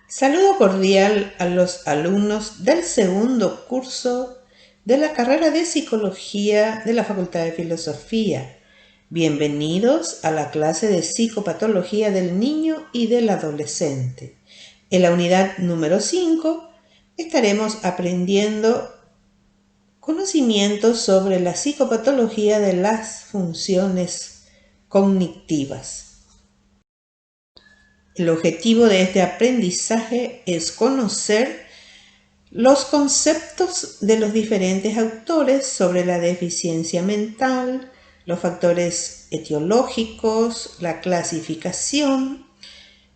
Saludo cordial a los alumnos del segundo curso de la carrera de Psicología de la Facultad de Filosofía. Bienvenidos a la clase de Psicopatología del Niño y del Adolescente. En la unidad número 5 estaremos aprendiendo conocimientos sobre la psicopatología de las funciones cognitivas. El objetivo de este aprendizaje es conocer los conceptos de los diferentes autores sobre la deficiencia mental, los factores etiológicos, la clasificación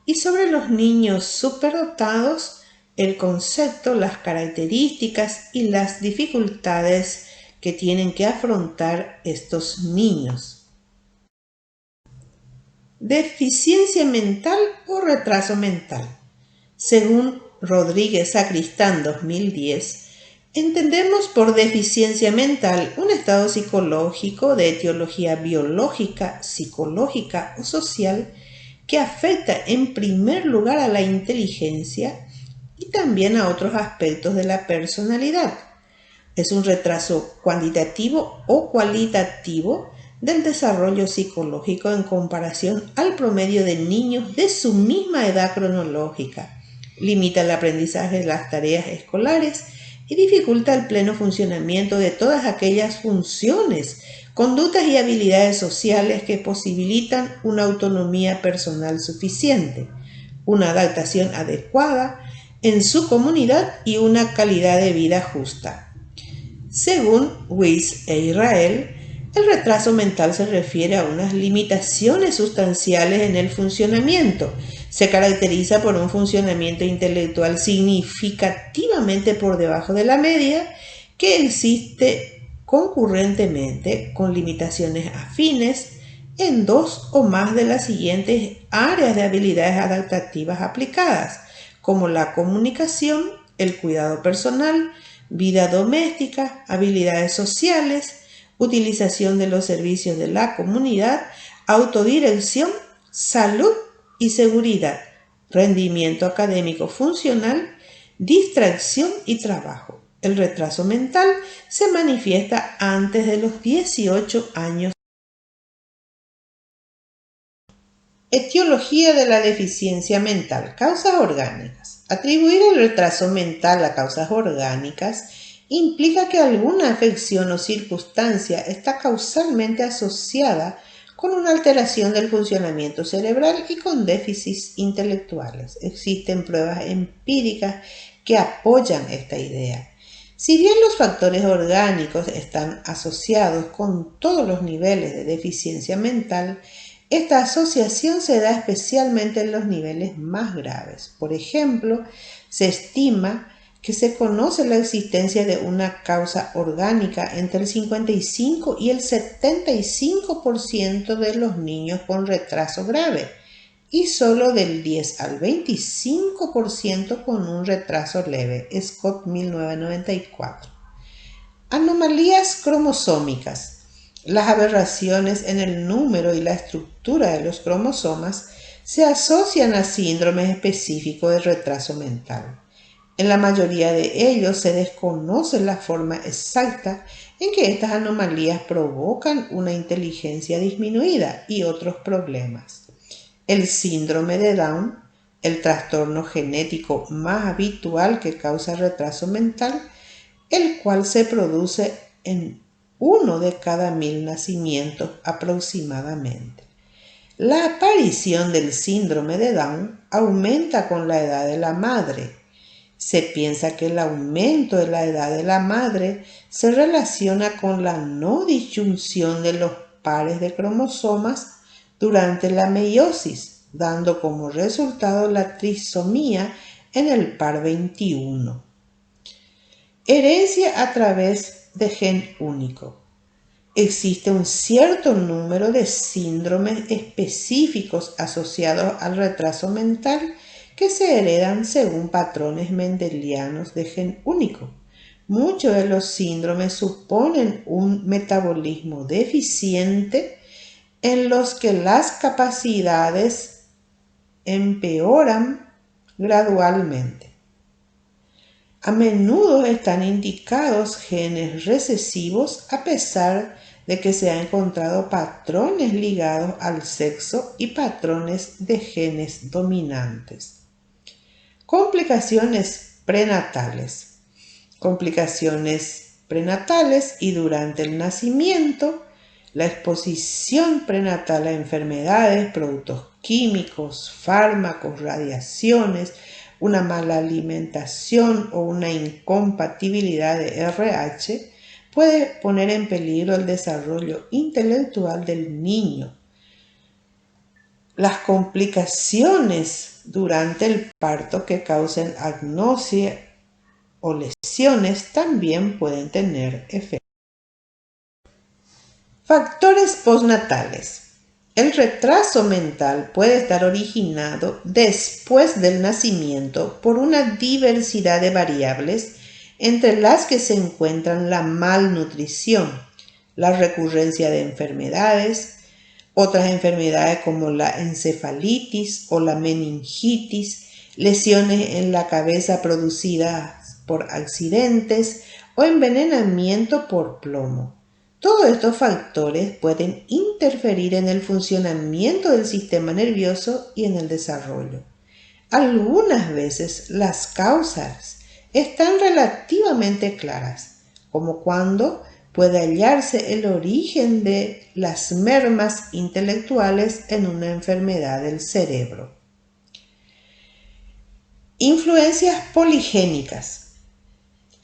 y sobre los niños superdotados, el concepto, las características y las dificultades que tienen que afrontar estos niños. Deficiencia mental o retraso mental. Según Rodríguez Sacristán 2010, entendemos por deficiencia mental un estado psicológico de etiología biológica, psicológica o social que afecta en primer lugar a la inteligencia y también a otros aspectos de la personalidad. Es un retraso cuantitativo o cualitativo del desarrollo psicológico en comparación al promedio de niños de su misma edad cronológica. Limita el aprendizaje de las tareas escolares y dificulta el pleno funcionamiento de todas aquellas funciones, conductas y habilidades sociales que posibilitan una autonomía personal suficiente, una adaptación adecuada en su comunidad y una calidad de vida justa. Según Weiss e Israel, el retraso mental se refiere a unas limitaciones sustanciales en el funcionamiento. Se caracteriza por un funcionamiento intelectual significativamente por debajo de la media, que existe concurrentemente con limitaciones afines en dos o más de las siguientes áreas de habilidades adaptativas aplicadas, como la comunicación, el cuidado personal, vida doméstica, habilidades sociales, utilización de los servicios de la comunidad, autodirección, salud y seguridad, rendimiento académico funcional, distracción y trabajo. El retraso mental se manifiesta antes de los 18 años. Etiología de la deficiencia mental. Causas orgánicas. Atribuir el retraso mental a causas orgánicas implica que alguna afección o circunstancia está causalmente asociada con una alteración del funcionamiento cerebral y con déficits intelectuales. Existen pruebas empíricas que apoyan esta idea. Si bien los factores orgánicos están asociados con todos los niveles de deficiencia mental, esta asociación se da especialmente en los niveles más graves. Por ejemplo, se estima que se conoce la existencia de una causa orgánica entre el 55 y el 75% de los niños con retraso grave y solo del 10 al 25% con un retraso leve. Scott, 1994. Anomalías cromosómicas. Las aberraciones en el número y la estructura de los cromosomas se asocian a síndromes específicos de retraso mental. En la mayoría de ellos se desconoce la forma exacta en que estas anomalías provocan una inteligencia disminuida y otros problemas. El síndrome de Down, el trastorno genético más habitual que causa retraso mental, el cual se produce en 1 de cada 1000 nacimientos aproximadamente. La aparición del síndrome de Down aumenta con la edad de la madre. Se piensa que el aumento de la edad de la madre se relaciona con la no disyunción de los pares de cromosomas durante la meiosis, dando como resultado la trisomía en el par 21. Herencia a través de gen único. Existe un cierto número de síndromes específicos asociados al retraso mental que se heredan según patrones mendelianos de gen único. Muchos de los síndromes suponen un metabolismo deficiente en los que las capacidades empeoran gradualmente. A menudo están indicados genes recesivos a pesar de que se han encontrado patrones ligados al sexo y patrones de genes dominantes. Complicaciones prenatales. Complicaciones prenatales y durante el nacimiento, la exposición prenatal a enfermedades, productos químicos, fármacos, radiaciones, una mala alimentación o una incompatibilidad de RH puede poner en peligro el desarrollo intelectual del niño. Las complicaciones durante el parto que causen agnosia o lesiones también pueden tener efectos. Factores postnatales. El retraso mental puede estar originado después del nacimiento por una diversidad de variables, entre las que se encuentran la malnutrición, la recurrencia de enfermedades, otras enfermedades como la encefalitis o la meningitis, lesiones en la cabeza producidas por accidentes o envenenamiento por plomo. Todos estos factores pueden interferir en el funcionamiento del sistema nervioso y en el desarrollo. Algunas veces las causas están relativamente claras, como cuando puede hallarse el origen de las mermas intelectuales en una enfermedad del cerebro. Influencias poligénicas.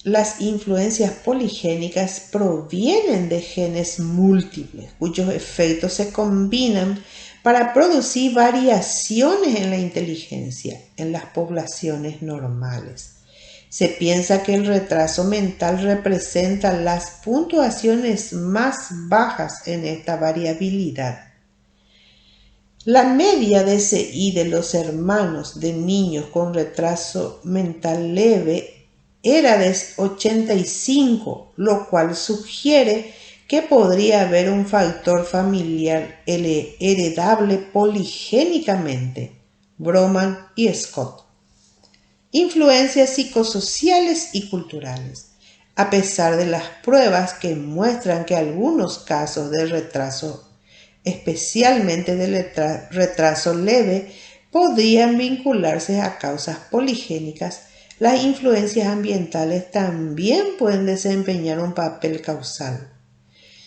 Las influencias poligénicas provienen de genes múltiples, cuyos efectos se combinan para producir variaciones en la inteligencia en las poblaciones normales. Se piensa que el retraso mental representa las puntuaciones más bajas en esta variabilidad. La media DSI de los hermanos de niños con retraso mental leve era de 85, lo cual sugiere que podría haber un factor familiar heredable poligénicamente. Broman y Scott. Influencias psicosociales y culturales. A pesar de las pruebas que muestran que algunos casos de retraso, especialmente del retraso leve, podrían vincularse a causas poligénicas, las influencias ambientales también pueden desempeñar un papel causal.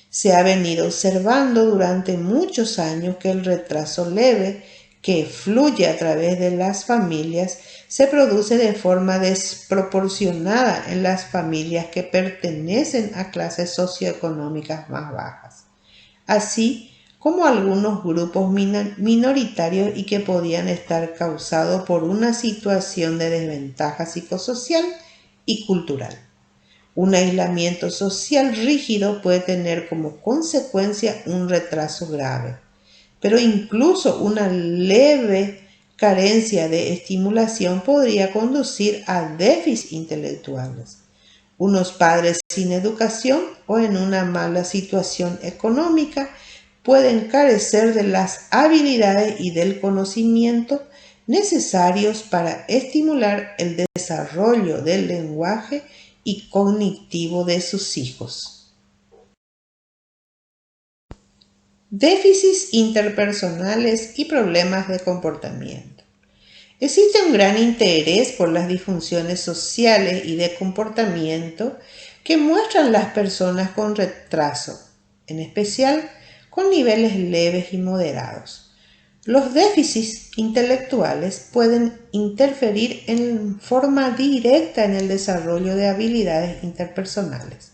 Se ha venido observando durante muchos años que el retraso leve, que fluye a través de las familias, se produce de forma desproporcionada en las familias que pertenecen a clases socioeconómicas más bajas, así como algunos grupos minoritarios y que podían estar causados por una situación de desventaja psicosocial y cultural. Un aislamiento social rígido puede tener como consecuencia un retraso grave, pero incluso una leve carencia de estimulación podría conducir a déficits intelectuales. Unos padres sin educación o en una mala situación económica pueden carecer de las habilidades y del conocimiento necesarios para estimular el desarrollo del lenguaje y cognitivo de sus hijos. Déficits interpersonales y problemas de comportamiento. Existe un gran interés por las disfunciones sociales y de comportamiento que muestran las personas con retraso, en especial con niveles leves y moderados. Los déficits intelectuales pueden interferir en forma directa en el desarrollo de habilidades interpersonales.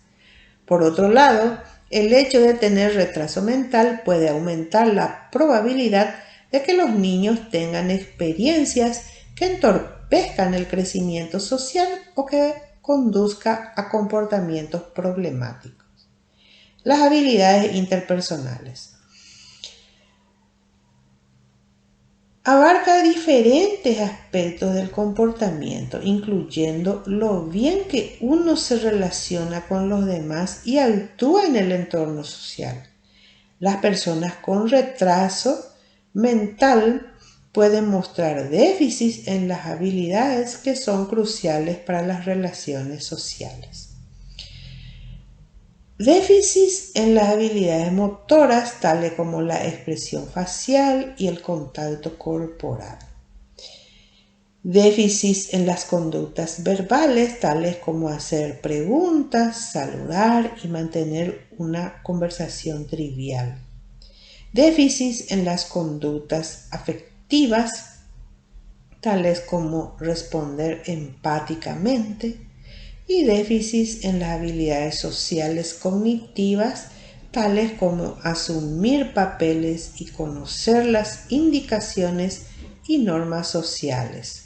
Por otro lado, el hecho de tener retraso mental puede aumentar la probabilidad de que los niños tengan experiencias que entorpezcan el crecimiento social o que conduzca a comportamientos problemáticos. Las habilidades interpersonales. Abarca diferentes aspectos del comportamiento, incluyendo lo bien que uno se relaciona con los demás y actúa en el entorno social. Las personas con retraso mental pueden mostrar déficits en las habilidades que son cruciales para las relaciones sociales. Déficits en las habilidades motoras, tales como la expresión facial y el contacto corporal. Déficits en las conductas verbales, tales como hacer preguntas, saludar y mantener una conversación trivial. Déficits en las conductas afectivas, tales como responder empáticamente, y déficits en las habilidades sociales cognitivas, tales como asumir papeles y conocer las indicaciones y normas sociales.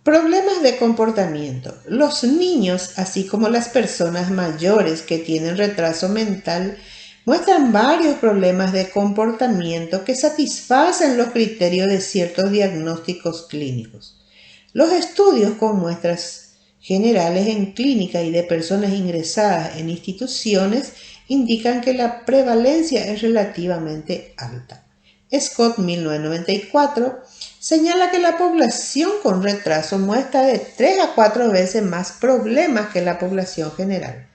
Problemas de comportamiento. Los niños, así como las personas mayores que tienen retraso mental, muestran varios problemas de comportamiento que satisfacen los criterios de ciertos diagnósticos clínicos. Los estudios con muestras generales en clínica y de personas ingresadas en instituciones indican que la prevalencia es relativamente alta. Scott, 1994, señala que la población con retraso muestra de 3 a 4 veces más problemas que la población general.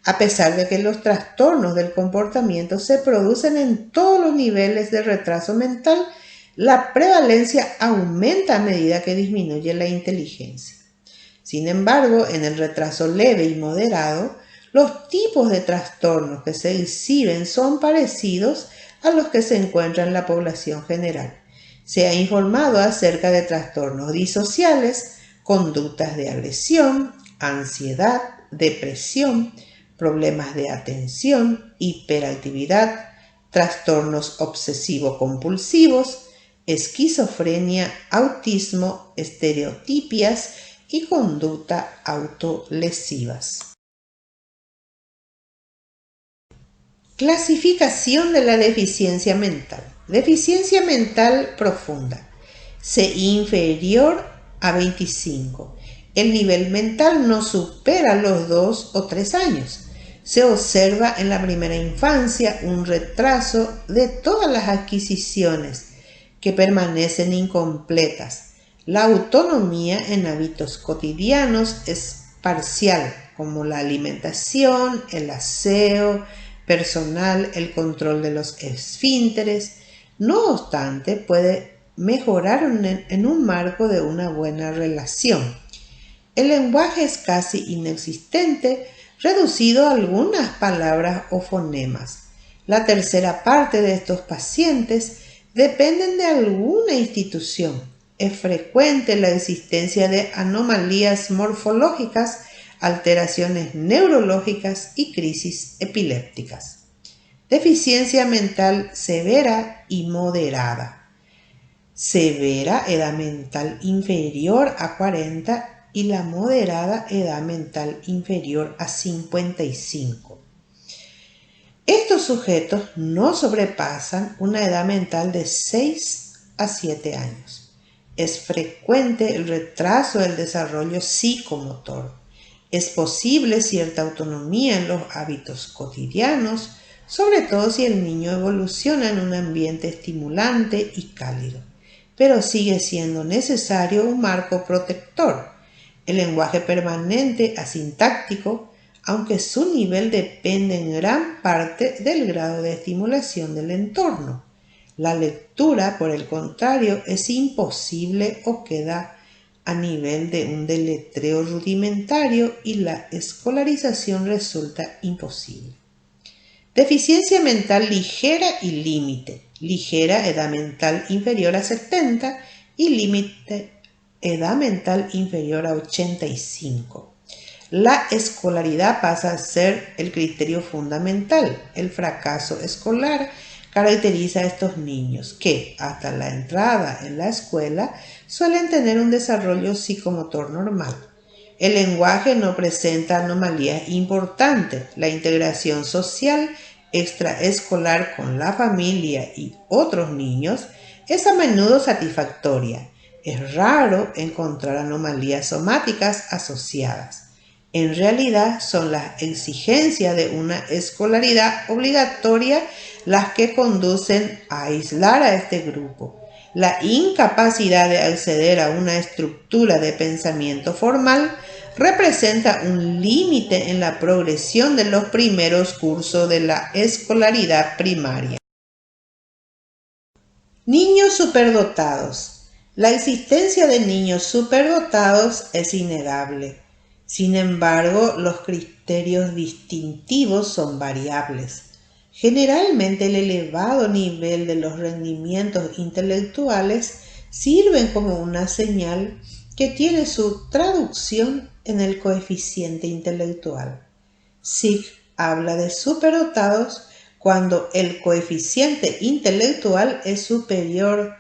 A pesar de que los trastornos del comportamiento se producen en todos los niveles de retraso mental, la prevalencia aumenta a medida que disminuye la inteligencia. Sin embargo, en el retraso leve y moderado, los tipos de trastornos que se exhiben son parecidos a los que se encuentran en la población general. Se ha informado acerca de trastornos disociales, conductas de agresión, ansiedad, depresión, problemas de atención, hiperactividad, trastornos obsesivo-compulsivos, esquizofrenia, autismo, estereotipias y conducta autolesivas. Clasificación de la deficiencia mental. Deficiencia mental profunda. C inferior a 25. El nivel mental no supera los 2 o 3 años. Se observa en la primera infancia un retraso de todas las adquisiciones que permanecen incompletas. La autonomía en hábitos cotidianos es parcial, como la alimentación, el aseo personal, el control de los esfínteres. No obstante, puede mejorar en un marco de una buena relación. El lenguaje es casi inexistente, reducido a algunas palabras o fonemas. La tercera parte de estos pacientes dependen de alguna institución. Es frecuente la existencia de anomalías morfológicas, alteraciones neurológicas y crisis epilépticas. Deficiencia mental severa y moderada. Severa, edad mental inferior a 40 y la moderada, edad mental inferior a 55. Estos sujetos no sobrepasan una edad mental de 6 a 7 años. Es frecuente el retraso del desarrollo psicomotor. Es posible cierta autonomía en los hábitos cotidianos, sobre todo si el niño evoluciona en un ambiente estimulante y cálido, pero sigue siendo necesario un marco protector. El lenguaje permanente asintáctico, aunque su nivel depende en gran parte del grado de estimulación del entorno. La lectura, por el contrario, es imposible o queda a nivel de un deletreo rudimentario y la escolarización resulta imposible. Deficiencia mental ligera y límite. Ligera, edad mental inferior a 70 y límite, edad mental inferior a 85. La escolaridad pasa a ser el criterio fundamental. El fracaso escolar caracteriza a estos niños que, hasta la entrada en la escuela, suelen tener un desarrollo psicomotor normal. El lenguaje no presenta anomalías importantes. La integración social extraescolar con la familia y otros niños es a menudo satisfactoria. Es raro encontrar anomalías somáticas asociadas. En realidad son las exigencias de una escolaridad obligatoria las que conducen a aislar a este grupo. La incapacidad de acceder a una estructura de pensamiento formal representa un límite en la progresión de los primeros cursos de la escolaridad primaria. Niños superdotados. La existencia de niños superdotados es innegable. Sin embargo, los criterios distintivos son variables. Generalmente, el elevado nivel de los rendimientos intelectuales sirven como una señal que tiene su traducción en el coeficiente intelectual. Sigg habla de superdotados cuando el coeficiente intelectual es superior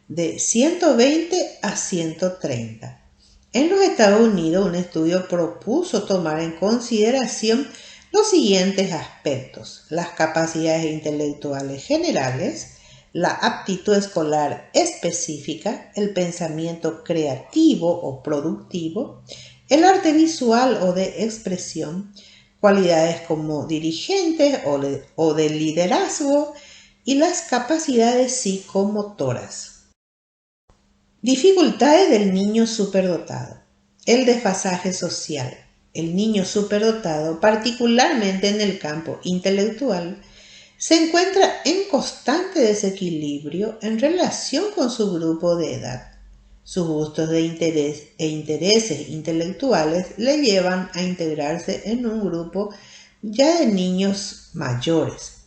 de 120 a 130. En los Estados Unidos, un estudio propuso tomar en consideración los siguientes aspectos: las capacidades intelectuales generales, la aptitud escolar específica, el pensamiento creativo o productivo, el arte visual o de expresión, cualidades como dirigentes o de liderazgo y las capacidades psicomotoras. Dificultades del niño superdotado. El desfasaje social. El niño superdotado, particularmente en el campo intelectual, se encuentra en constante desequilibrio en relación con su grupo de edad. Sus gustos e intereses intelectuales le llevan a integrarse en un grupo ya de niños mayores,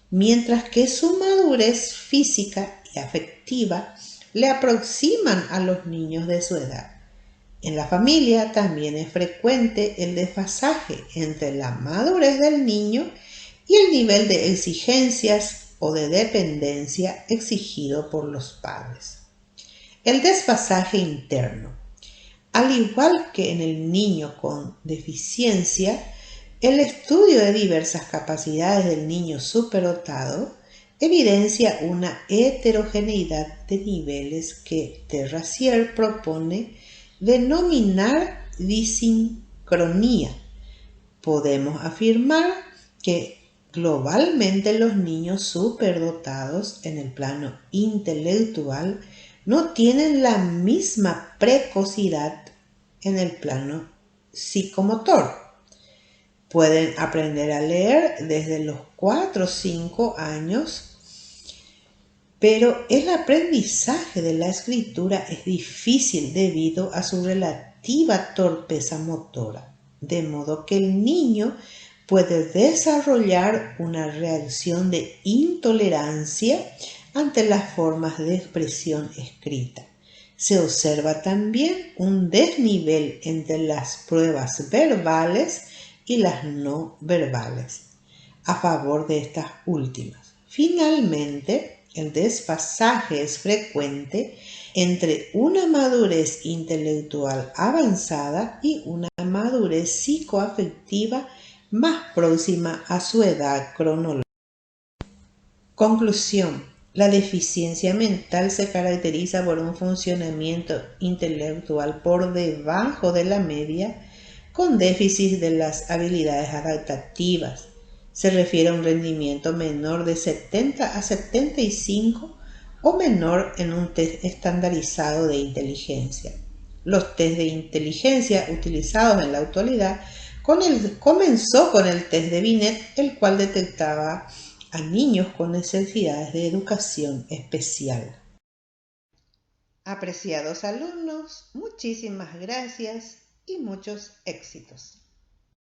mientras que su madurez física y afectiva le aproximan a los niños de su edad. En la familia también es frecuente el desfasaje entre la madurez del niño y el nivel de exigencias o de dependencia exigido por los padres. El desfasaje interno. Al igual que en el niño con deficiencia, el estudio de diversas capacidades del niño superdotado evidencia una heterogeneidad de niveles que Terracier propone denominar disincronía. Podemos afirmar que globalmente los niños superdotados en el plano intelectual no tienen la misma precocidad en el plano psicomotor. Pueden aprender a leer desde los 4 o 5 años, pero el aprendizaje de la escritura es difícil debido a su relativa torpeza motora, de modo que el niño puede desarrollar una reacción de intolerancia ante las formas de expresión escrita. Se observa también un desnivel entre las pruebas verbales y las no verbales, a favor de estas últimas. Finalmente, el desfasaje es frecuente entre una madurez intelectual avanzada y una madurez psicoafectiva más próxima a su edad cronológica. Conclusión. La deficiencia mental se caracteriza por un funcionamiento intelectual por debajo de la media, con déficit de las habilidades adaptativas. Se refiere a un rendimiento menor de 70 a 75 o menor en un test estandarizado de inteligencia. Los test de inteligencia utilizados en la actualidad comenzó con el test de Binet, el cual detectaba a niños con necesidades de educación especial. Apreciados alumnos, muchísimas gracias y muchos éxitos.